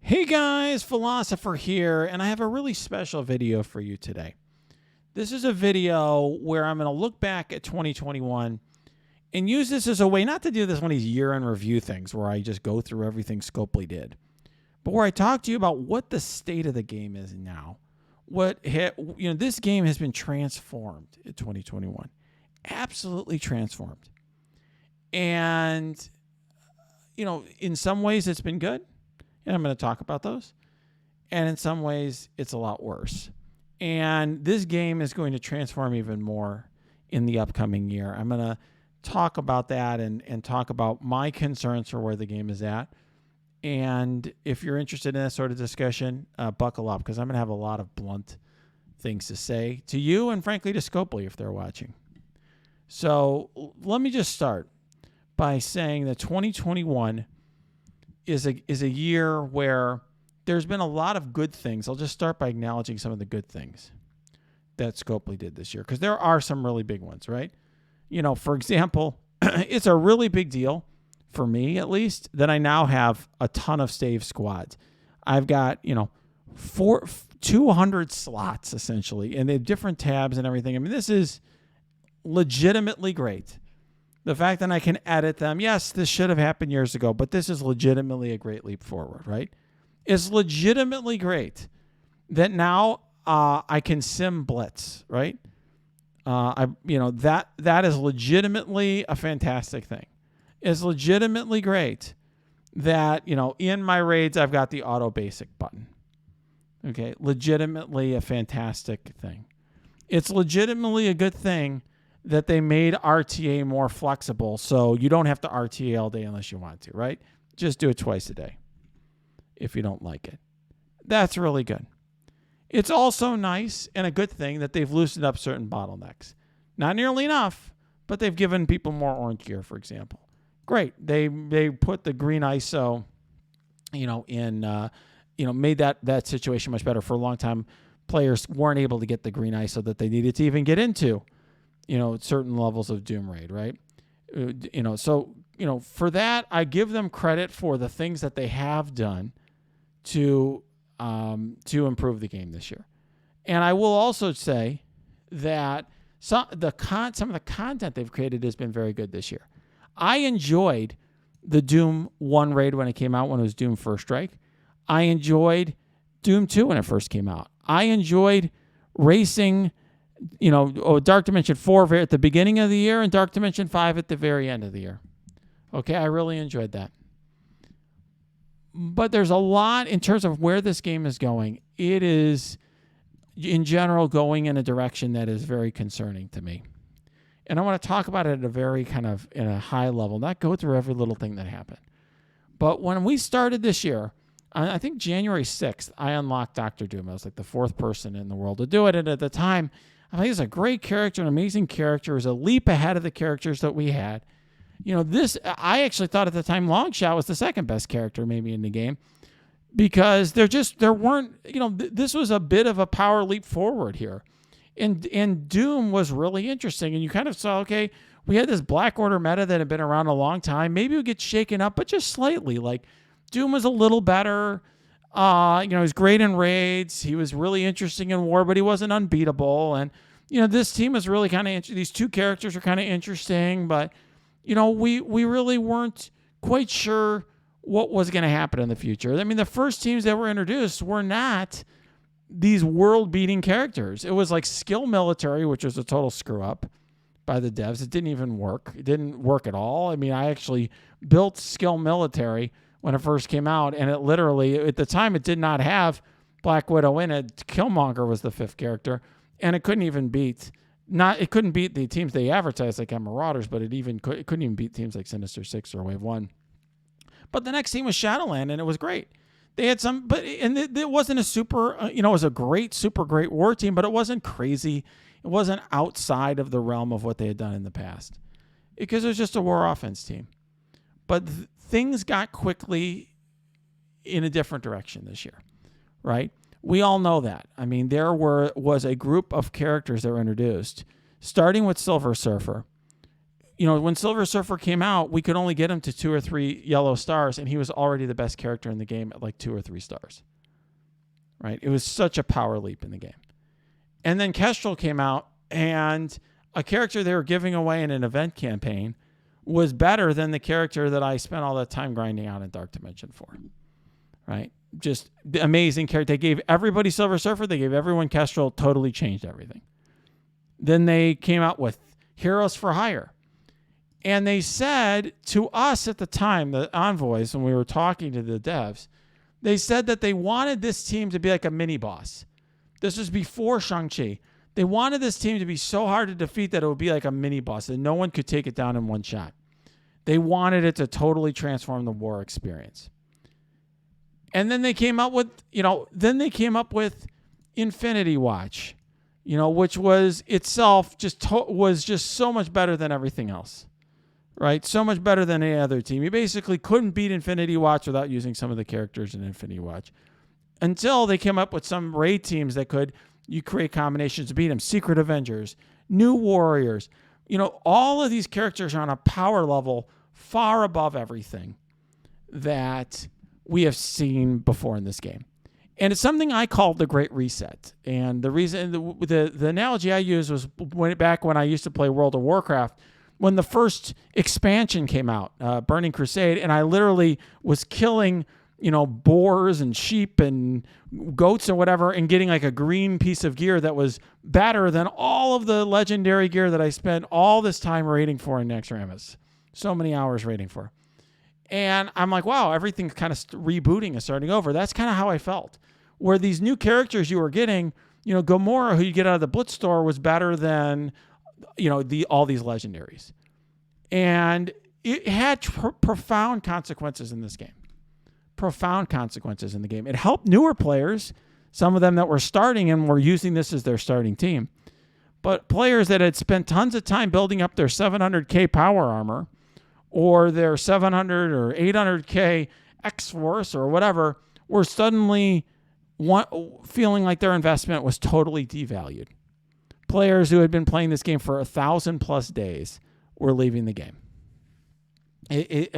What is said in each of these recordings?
Hey guys, Philosopher here, and I have a really special video for you today. This is a video where I'm going to look back at 2021 and use this as a way not to do this one of these year-end review things where I just go through everything Scopely did, but where I talk to you about what the state of the game is now. This game has been transformed in 2021, absolutely transformed, and in some ways it's been good. And I'm going to talk about those. And in some ways, it's a lot worse. And this game is going to transform even more in the upcoming year. I'm going to talk about that and talk about my concerns for where the game is at. And if you're interested in that sort of discussion, buckle up, because I'm going to have a lot of blunt things to say to you and, frankly, to Scopely if they're watching. So let me just start by saying that 2021 is a year where there's been a lot of good things. I'll just start by acknowledging some of the good things that Scopely did this year, because there are some really big ones, right? For example, it's a really big deal, for me at least, that I now have a ton of stave squads. I've got, 200 slots, essentially, and they have different tabs and everything. I mean, this is legitimately great. The fact that I can edit them, yes, this should have happened years ago, but this is legitimately a great leap forward, right? It's legitimately great that now I can sim blitz, right? That is legitimately a fantastic thing. It's legitimately great that, in my raids, I've got the auto basic button. Okay, legitimately a fantastic thing. It's legitimately a good thing that they made RTA more flexible, so you don't have to RTA all day unless you want to, right? Just do it twice a day if you don't like it. That's really good. It's also nice and a good thing that they've loosened up certain bottlenecks. Not nearly enough, but they've given people more orange gear, for example. Great. They put the green ISO, made that situation much better. For a long time, players weren't able to get the green ISO that they needed to even get into certain levels of Doom Raid, right? For that, I give them credit for the things that they have done to improve the game this year. And I will also say that some of the content they've created has been very good this year. I enjoyed the Doom 1 raid when it came out, when it was Doom First Strike. I enjoyed Doom 2 when it first came out. I enjoyed racing Dark Dimension 4 at the beginning of the year and Dark Dimension 5 at the very end of the year. Okay, I really enjoyed that. But there's a lot in terms of where this game is going. It is, in general, going in a direction that is very concerning to me. And I want to talk about it at a very in a high level, not go through every little thing that happened. But when we started this year, I think January 6th, I unlocked Dr. Doom. I was like the fourth person in the world to do it. And at the time, I think he's a great character, an amazing character. It was a leap ahead of the characters that we had. I actually thought at the time Longshot was the second best character maybe in the game, because there weren't, this was a bit of a power leap forward here. And Doom was really interesting. And you kind of saw, okay, we had this Black Order meta that had been around a long time. Maybe it would get shaken up, but just slightly. Like, Doom was a little better. He was great in raids. He was really interesting in war, but he wasn't unbeatable. And, this team was really these two characters were kind of interesting, but, we really weren't quite sure what was going to happen in the future. I mean, the first teams that were introduced were not these world-beating characters. It was like Skill Military, which was a total screw-up by the devs. It didn't even work. It didn't work at all. I mean, I actually built Skill Military when it first came out, and it literally, at the time, it did not have Black Widow in it. Killmonger was the fifth character, and it couldn't even beat the teams they advertised like Marauders, but it couldn't even beat teams like Sinister Six or Wave 1. But the next team was Shadowland, and it was great. They had it wasn't a super, it was a super great war team, but it wasn't crazy. It wasn't outside of the realm of what they had done in the past, because it was just a war offense team. But things got quickly in a different direction this year, right? We all know that. I mean, there was a group of characters that were introduced, starting with Silver Surfer, when Silver Surfer came out, we could only get him to 2 or 3 yellow stars, and he was already the best character in the game at like 2 or 3 stars. Right? It was such a power leap in the game. And then Kestrel came out, and a character they were giving away in an event campaign was better than the character that I spent all that time grinding out in Dark Dimension for. Right? Just the amazing character. They gave everybody Silver Surfer. They gave everyone Kestrel. Totally changed everything. Then they came out with Heroes for Hire. And they said to us at the time, the envoys, when we were talking to the devs, they said that they wanted this team to be like a mini boss. This was before Shang-Chi. They wanted this team to be so hard to defeat that it would be like a mini boss, that no one could take it down in one shot. They wanted it to totally transform the war experience. And then they came up with, Infinity Watch, which was itself was just so much better than everything else. Right? So much better than any other team. You basically couldn't beat Infinity Watch without using some of the characters in Infinity Watch. Until they came up with some raid teams that you create combinations to beat them. Secret Avengers, New Warriors. All of these characters are on a power level far above everything that we have seen before in this game. And it's something I called the Great Reset. And the reason, the analogy I used was back when I used to play World of Warcraft, when the first expansion came out, Burning Crusade, and I literally was killing, boars and sheep and goats or whatever, and getting like a green piece of gear that was better than all of the legendary gear that I spent all this time raiding for in Naxxramas. So many hours raiding for. And I'm like, wow, everything's kind of rebooting and starting over. That's kind of how I felt. Where these new characters you were getting, Gamora, who you get out of the Blitz store, was better than all these legendaries. And it had profound consequences in this game. Profound consequences in the game. It helped newer players, some of them that were starting and were using this as their starting team. But players that had spent tons of time building up their 700k power armor, or their 700 or 800k X-Force or whatever, were suddenly feeling like their investment was totally devalued. Players who had been playing this game for 1,000+ days were leaving the game.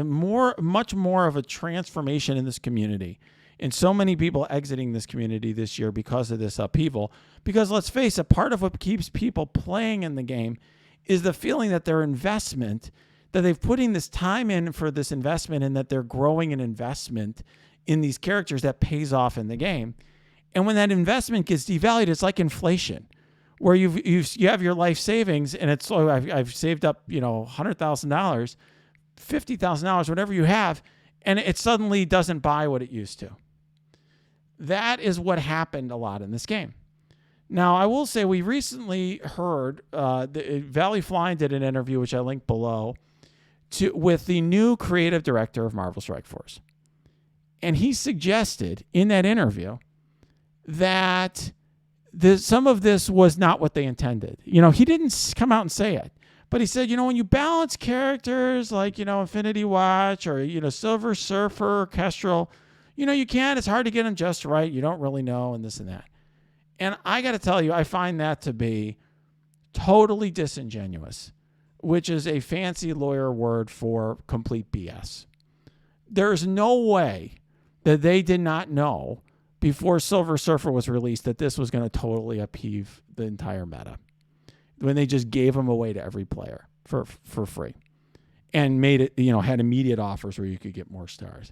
Much more of a transformation in this community, and so many people exiting this community this year because of this upheaval. Because let's face it, part of what keeps people playing in the game is the feeling that their investment, that they've putting this time in for this investment, and that they're growing an investment in these characters that pays off in the game. And when that investment gets devalued, it's like inflation, where you have your life savings, and it's, I've saved up, $100,000, $50,000, whatever you have, and it suddenly doesn't buy what it used to. That is what happened a lot in this game. Now, I will say we recently heard, Valley Flying did an interview, which I linked below, with the new creative director of Marvel Strike Force. And he suggested in that interview that some of this was not what they intended. He didn't come out and say it, but he said, when you balance characters like, Infinity Watch or, Silver Surfer, Kestrel, you can't, it's hard to get them just right. You don't really know, and this and that. And I got to tell you, I find that to be totally disingenuous, which is a fancy lawyer word for complete BS. There's no way that they did not know before Silver Surfer was released that this was going to totally upheave the entire meta, when they just gave them away to every player for free and made it, had immediate offers where you could get more stars.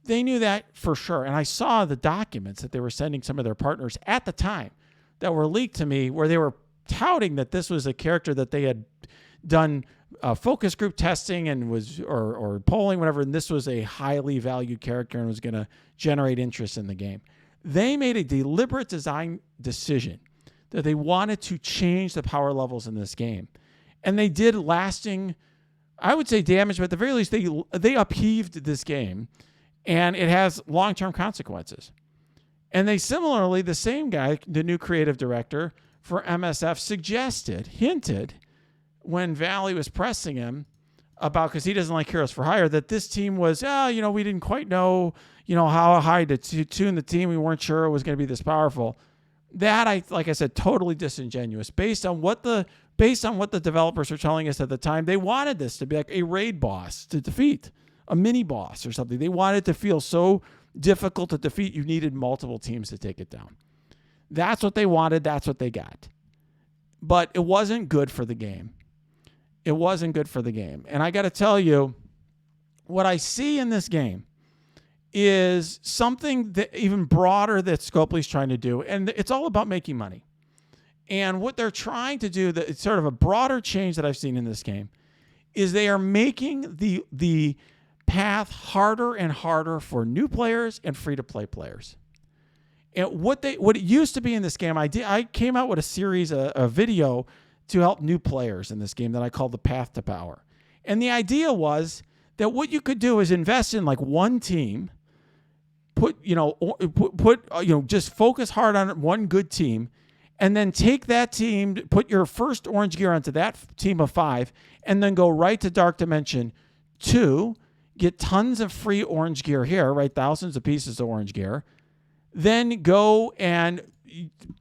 They knew that for sure. And I saw the documents that they were sending some of their partners at the time that were leaked to me, where they were touting that this was a character that they had done focus group testing and was or polling, whatever, and this was a highly valued character and was going to generate interest in the game. They made a deliberate design decision that they wanted to change the power levels in this game. And they did lasting, I would say, damage, but at the very least, they upheaved this game, and it has long-term consequences. And they similarly, the same guy, the new creative director for MSF, hinted when Valley was pressing him about, because he doesn't like Heroes for Hire, that this team was, we didn't quite know, how high to tune the team. We weren't sure it was going to be this powerful. That, like I said, totally disingenuous based on what the based on what the developers were telling us at the time, they wanted this to be like a raid boss to defeat, a mini boss or something. They wanted it to feel so difficult to defeat, you needed multiple teams to take it down. That's what they wanted. That's what they got. But it wasn't good for the game. It wasn't good for the game. And I got to tell you, what I see in this game is something that even broader that Scopely's trying to do. And it's all about making money. And what they're trying to do, it's sort of a broader change that I've seen in this game, is they are making the path harder and harder for new players and free-to-play players. And what it used to be in this game, I came out with a series, a video to help new players in this game that I called the Path to Power. And the idea was that what you could do is invest in like one team, just focus hard on one good team, and then take that team, put your first orange gear onto that team of 5, and then go right to Dark Dimension 2, get tons of free orange gear here, right? Thousands of pieces of orange gear. Then go and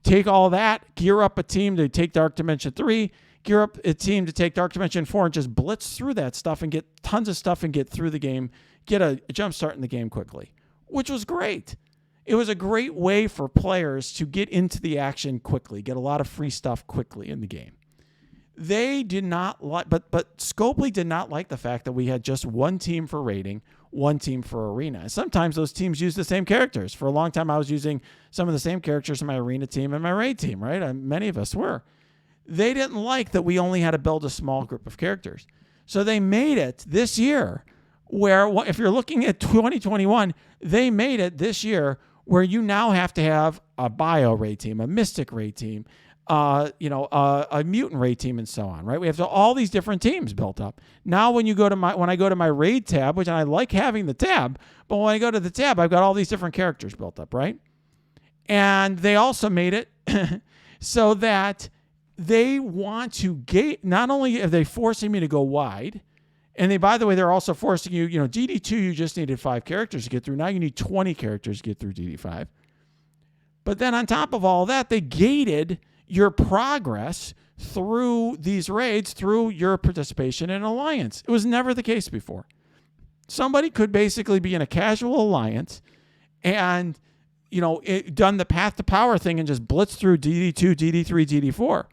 take all that, gear up a team to take Dark Dimension 3, gear up a team to take Dark Dimension 4, and just blitz through that stuff and get tons of stuff and get through the game, get a jump start in the game quickly, which was great. It was a great way for players to get into the action quickly, get a lot of free stuff quickly in the game. They did not like, but Scopely did not like the fact that we had just one team for raiding, one team for arena. And sometimes those teams use the same characters. For a long time, I was using some of the same characters in my arena team and my raid team, right? Many of us were. They didn't like that we only had to build a small group of characters. So they made it this year where, if you're looking at 2021, they made it this year where you now have to have a bio raid team, a mystic raid team, a mutant raid team, and so on, right? We have all these different teams built up. Now, when I go to my raid tab, which I like having the tab, but when I go to the tab, I've got all these different characters built up, right? And they also made it so that they want to gate. Not only are they forcing me to go wide, and by the way, they're also forcing you. DD2, you just needed 5 characters to get through. Now you need 20 characters to get through DD5. But then on top of all that, they gated your progress through these raids, through your participation in alliance. It was never the case before. Somebody could basically be in a casual alliance and, done the Path to Power thing and just blitz through DD2, DD3, DD4.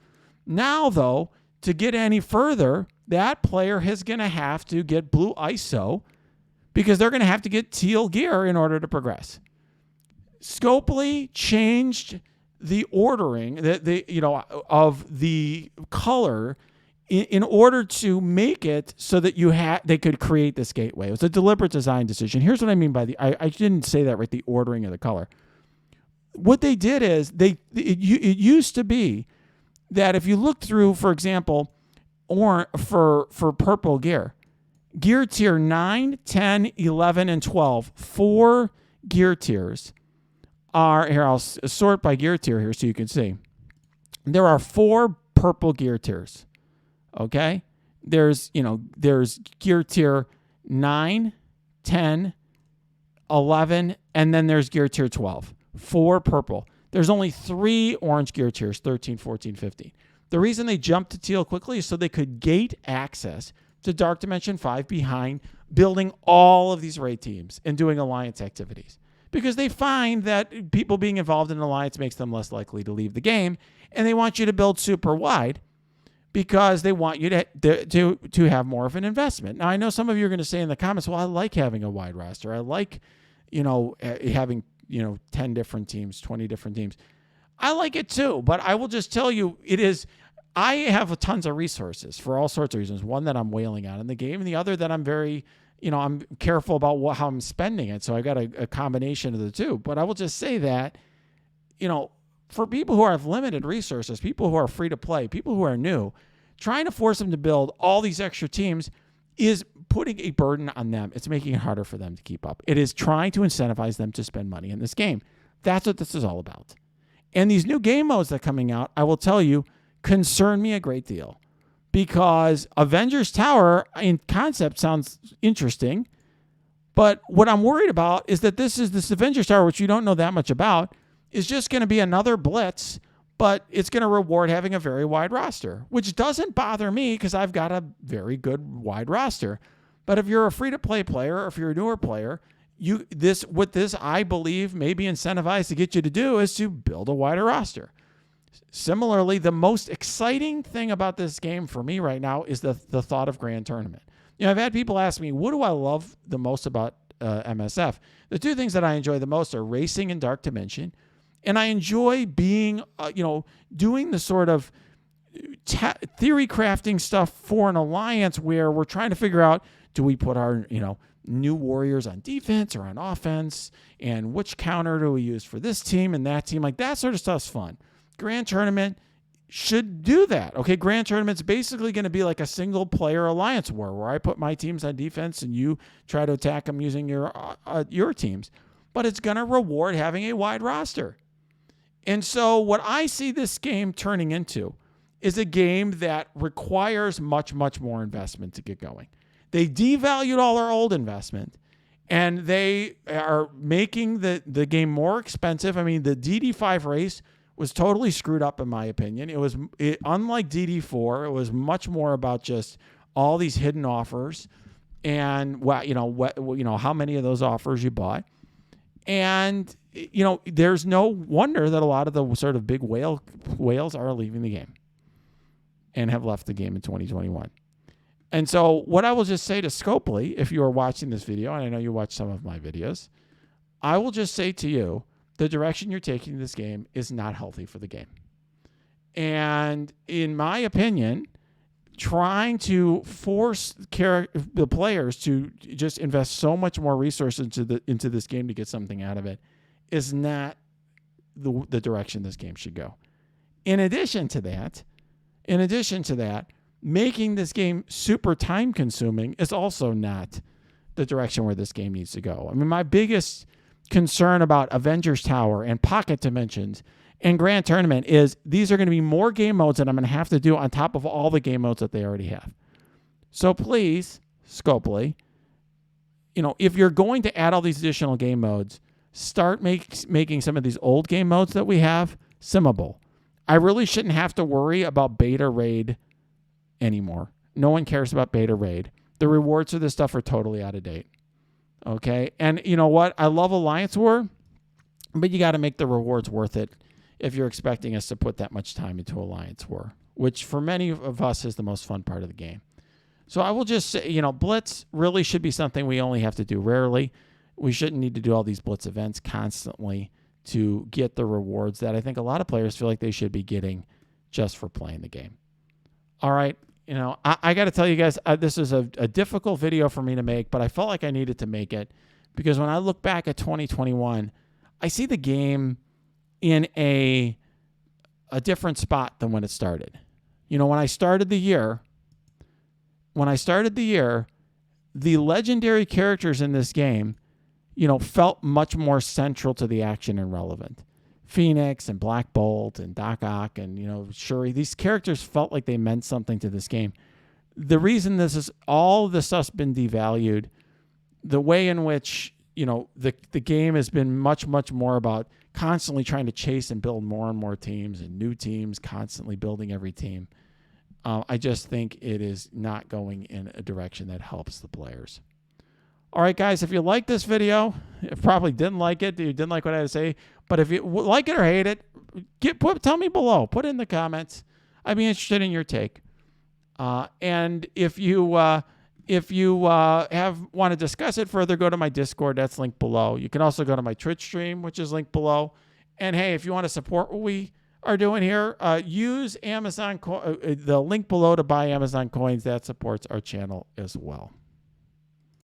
Now, though, to get any further, that player is going to have to get blue ISO because they're going to have to get teal gear in order to progress. Scopely changed the ordering of the color in order to make it so that they could create this gateway. It was a deliberate design decision. Here's what I mean by I didn't say that right, the ordering of the color. What they did is it used to be that if you look through, for example, for purple gear tier 9, 10, 11, and 12, 4 gear tiers are here. I'll sort by gear tier here so you can see. There are 4 purple gear tiers. Okay? There's gear tier 9, 10, 11, and then there's gear tier 12. 4 purple. There's only 3 orange gear tiers, 13, 14, 15. The reason they jumped to teal quickly is so they could gate access to Dark Dimension 5 behind building all of these raid teams and doing alliance activities. Because they find that people being involved in an alliance makes them less likely to leave the game, and they want you to build super wide because they want you to have more of an investment. Now, I know some of you are going to say in the comments, well, I like having a wide roster. I like, having 10 different teams, 20 different teams. I like it too, but I will just tell you, I have tons of resources for all sorts of reasons. One that I'm wailing on in the game, and the other that I'm very, I'm careful about how I'm spending it. So I got a combination of the two. But I will just say that, for people who have limited resources, people who are free to play, people who are new, trying to force them to build all these extra teams is putting a burden on them. It's making it harder for them to keep up. It is trying to incentivize them to spend money in this game. That's what this is all about. And these new game modes that are coming out, I will tell you, concern me a great deal. Because Avengers Tower in concept sounds interesting. But what I'm worried about is that this Avengers Tower, which you don't know that much about, is just going to be another blitz but it's going to reward having a very wide roster, which doesn't bother me because I've got a very good wide roster. But if you're a free-to-play player or if you're a newer player, what this I believe may be incentivized to get you to do is to build a wider roster. Similarly, the most exciting thing about this game for me right now is the thought of Grand Tournament. I've had people ask me, what do I love the most about MSF? The two things that I enjoy the most are racing and Dark Dimension. And I enjoy being, doing the sort of theory crafting stuff for an alliance where we're trying to figure out, do we put our, new warriors on defense or on offense? And which counter do we use for this team and that team? Like, that sort of stuff's fun. Grand Tournament should do that. Okay, Grand Tournament's basically going to be like a single-player alliance war where I put my teams on defense and you try to attack them using your teams. But it's going to reward having a wide roster. And so what I see this game turning into is a game that requires much, much more investment to get going. They devalued all our old investment, and they are making the game more expensive. I mean, the DD5 race was totally screwed up, in my opinion. Unlike DD4, it was much more about just all these hidden offers and how many of those offers you bought. And there's no wonder that a lot of the sort of big whales are leaving the game and have left the game in 2021. And so what I will just say to Scopely, if you are watching this video, and I know you watch some of my videos, I will just say to you, the direction you're taking this game is not healthy for the game. And in my opinion, trying to force the players to just invest so much more resources into this game to get something out of it is not the direction this game should go. In addition to that, making this game super time consuming is also not the direction where this game needs to go. I mean, my biggest concern about Avengers Tower and Pocket Dimensions and Grand Tournament is these are going to be more game modes that I'm going to have to do on top of all the game modes that they already have. So please, Scopely, if you're going to add all these additional game modes, start making some of these old game modes that we have simmable. I really shouldn't have to worry about beta raid anymore. No one cares about beta raid. The rewards for this stuff are totally out of date. Okay? And you know what? I love Alliance War, but you got to make the rewards worth it if you're expecting us to put that much time into Alliance War, which for many of us is the most fun part of the game. So I will just say, Blitz really should be something we only have to do rarely. We shouldn't need to do all these Blitz events constantly to get the rewards that I think a lot of players feel like they should be getting just for playing the game. All right. I got to tell you guys, this is a difficult video for me to make, but I felt like I needed to make it because when I look back at 2021, I see the game in a different spot than when it started. When I started the year, the legendary characters in this game, felt much more central to the action and relevant. Phoenix and Black Bolt and Doc Ock and, Shuri, these characters felt like they meant something to this game. The reason all this stuff's been devalued, the way in which, the game has been much, much more about constantly trying to chase and build more and more teams and new teams, constantly building every team. I just think it is not going in a direction that helps the players. All right, guys, if you like this video, if probably didn't like it, you didn't like what I had to say, but if you like it or hate it, tell me below. Put it in the comments. I'd be interested in your take. And if you want to discuss it further, go to my Discord. That's linked below. You can also go to my Twitch stream, which is linked below. And hey, if you want to support what we are doing here, use Amazon, the link below to buy Amazon coins. That supports our channel as well.